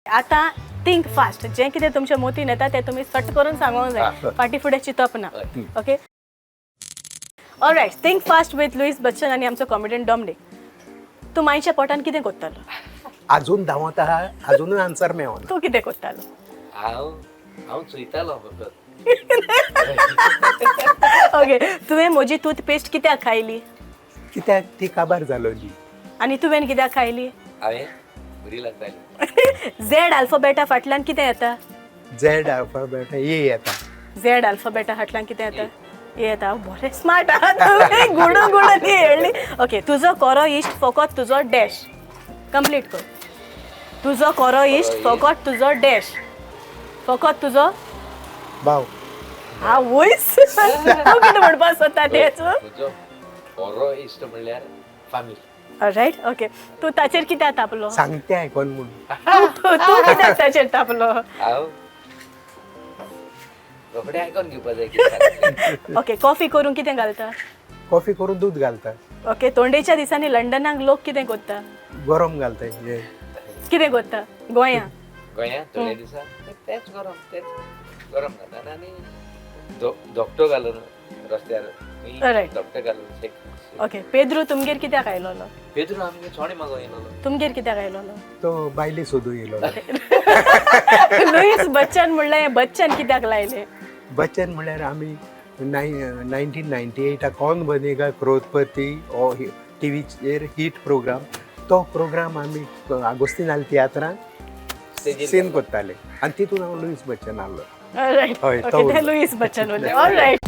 आता think fast जे कितें तुमच्या मोतीन येता ते तुम्ही सट करून सांगूंक जाय फाटी फुडें चिंतप ना okay alright think fast with Lewis Bachchan आनी आमचो कॉमेडियन डॉमडे तूं मायच्या पोटान कितें कोत्तालो अजून धांवत आहा अजूनय आन्सर मेळना तूं कितें कोत्तालो हांव चुयतालो फकत ओके तुवें म्हजी टूथपेस्ट कित्याक खायली कित्याक ती काबार जालोली आनी तुवें कित्याक खायली हांवें बरी लागताली झेड अल्फाबेटा फाटल्यान कितें येता झेड अल्फाबेट ए येता झेड अल्फाबेटा फाटल्यान कितें येता ए येता बरें स्मार्ट आहा तुवें गुडून गुडून येयली ओके तुजो कोरो इश्ट फकत तुजो डॅश कंप्लीट कर तुजो कोरो इश्ट फकत तुजो डॅश फकत तुजो भाव हा वयस तूं कितें म्हणपाक सोदता तेच तुजो बरो इश्ट म्हणल्यार फामील रायट ओके तूं ताचेर कित्याक तापलो सांगते आयकोन म्हणून तूं कित्याक ताचेर तापलो हांव रोखडें आयकोन घेवपा जाय कितें ओके कॉफी करून कितें घालता कॉफी करून दूध घालता ओके तोंडेच्या दिसांनी लंडनाक लोक कितें कोत्ता गरम घालता हे कितें कोत्ता गोंयां गोंयांत थोडे दिसा तेच गरम घालता आनी धोकटो घालून रस्त्यार Alright. धोकटो घालून ओके पेद्रू तुमगेर कित्याक आयलोलो पेद्रू आमगे छोणे मागो येयलो तुमगेर कित्याक आयलोलो तो बायले सोदू येयलो लुईस बच्चन म्हणलें बच्चन कित्याक लायलें बच्चन म्हळ्यार आमी 1998 कौन बनेगा करोडपती हो टीव्हीचेर हिट प्रोग्राम तो प्रोग्राम आमी आगोस्तीन तियात्रांत सीन कोत्ताले आनी तितून हांव लुईस बच्चन आहलो रायट हय, ओके तो ते लुईस बच्चन उरलें ऑलरायट